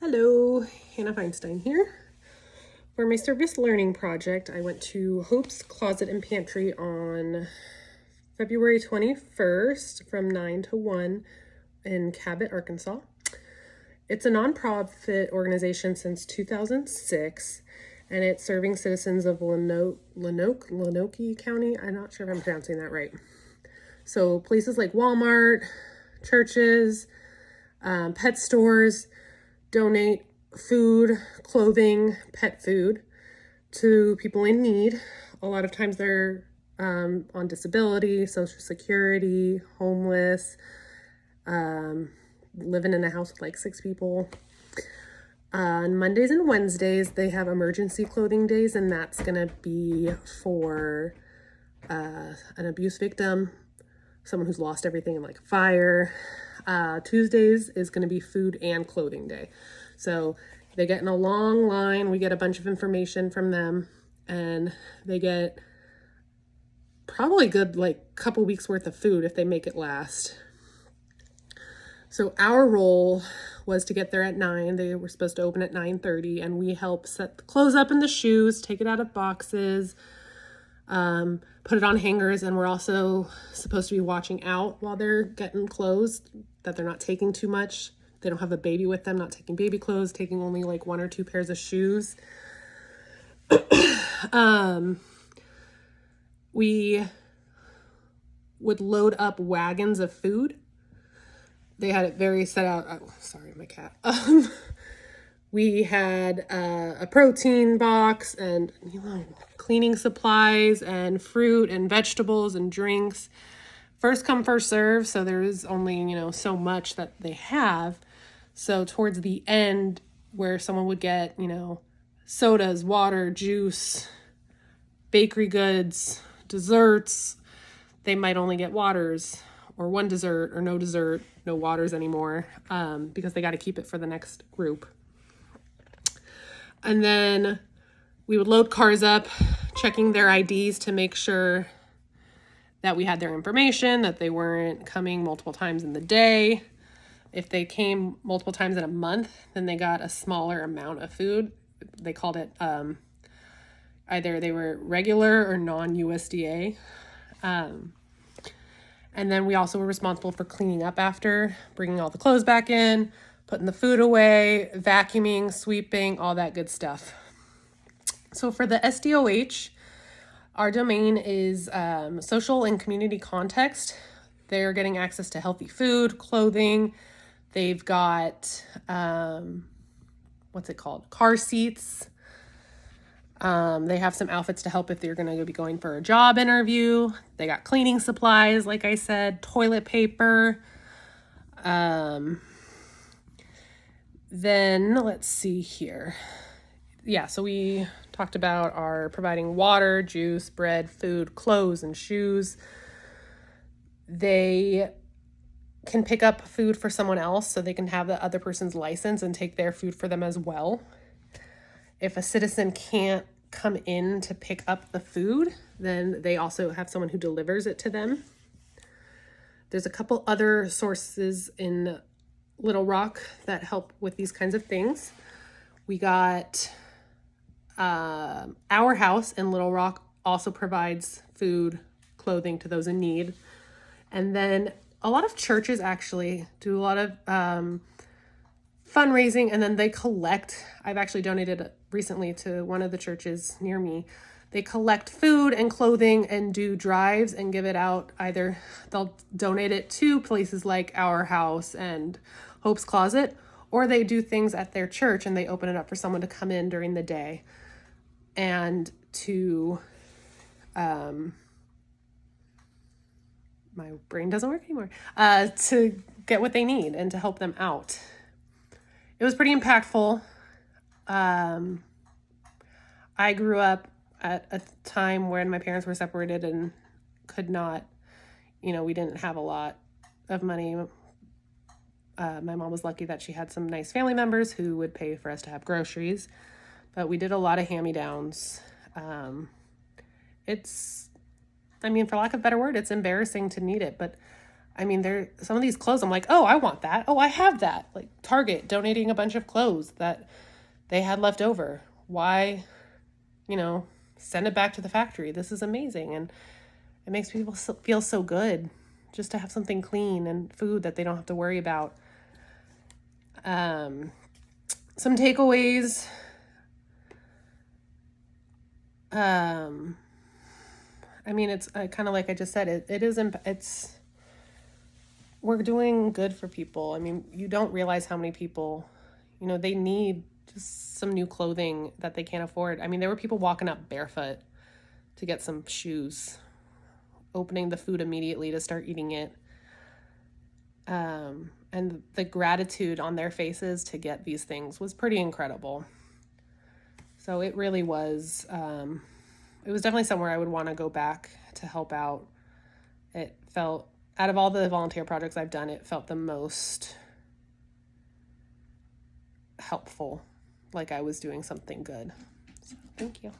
Hello, Hannah Feinstein here. For my service learning project, I went to Hope's Closet and Pantry on February 21st from 9 to 1 in Cabot, Arkansas. It's a nonprofit organization since 2006, and it's serving citizens of Lonoke County. I'm not sure if I'm pronouncing that right. So places like Walmart, churches, pet stores donate food, clothing, pet food to people in need. A lot of times they're on disability, Social Security, homeless, living in a house with like 6 people. On Mondays and Wednesdays, they have emergency clothing days, and that's going to be for an abuse victim, someone who's lost everything in like a fire. Tuesdays is going to be food and clothing day. So they get in a long line. We get a bunch of information from them, and they get probably good like couple weeks worth of food if they make it last. So our role was to get there at 9. They were supposed to open at 9:30, and we help set the clothes up in the shoes, take it out of boxes, put it on hangers, and we're also supposed to be watching out while they're getting clothes, that they're not taking too much. They don't have a baby with them, not taking baby clothes, taking only like 1 or 2 pairs of shoes. We would load up wagons of food. They had it very set out. Oh, sorry, my cat. We had a protein box and cleaning supplies and fruit and vegetables and drinks. First come, first serve. So there is only, so much that they have. So towards the end, where someone would get, sodas, water, juice, bakery goods, desserts, they might only get waters or one dessert or no waters anymore, because they got to keep it for the next group. And then we would load cars up, checking their IDs to make sure that we had their information, that they weren't coming multiple times in the day. If they came multiple times in a month, then they got a smaller amount of food. They called it either they were regular or non-USDA. And then we also were responsible for cleaning up after, bringing all the clothes back in, putting the food away, vacuuming, sweeping, all that good stuff. So for the SDOH, our domain is social and community context. They're getting access to healthy food, clothing. They've got, car seats. They have some outfits to help if they're going to be going for a job interview. They got cleaning supplies, like I said, toilet paper. Then let's see here. Yeah, so we talked about our providing water, juice, bread, food, clothes, and shoes. They can pick up food for someone else, so they can have the other person's license and take their food for them as well. If a citizen can't come in to pick up the food, then they also have someone who delivers it to them. There's a couple other sources in Little Rock that help with these kinds of things. We got Our House in Little Rock also provides food, clothing to those in need. And then a lot of churches actually do a lot of fundraising, and then they collect. I've actually donated recently to one of the churches near me. They collect food and clothing and do drives and give it out. Either they'll donate it to places like Our House and Hope's Closet, or they do things at their church and they open it up for someone to come in during the day and to my brain doesn't work anymore, to get what they need and to help them out. It was pretty impactful. I grew up at a time when my parents were separated and could not, we didn't have a lot of money. My mom was lucky that she had some nice family members who would pay for us to have groceries, but we did a lot of hand-me-downs. For lack of a better word, it's embarrassing to need it, but I mean, some of these clothes, I'm like, oh, I want that. Oh, I have that. Like Target donating a bunch of clothes that they had left over. Why, send it back to the factory. This is amazing. And it makes people feel so good just to have something clean and food that they don't have to worry about. Some takeaways. I mean, it's kind of like I just said, it's, we're doing good for people. I mean, you don't realize how many people, they need just some new clothing that they can't afford. I mean, there were people walking up barefoot to get some shoes, opening the food immediately to start eating it. And the gratitude on their faces to get these things was pretty incredible. So it really was, it was definitely somewhere I would want to go back to help out. It felt, out of all the volunteer projects I've done, it felt the most helpful, like I was doing something good. So, thank you.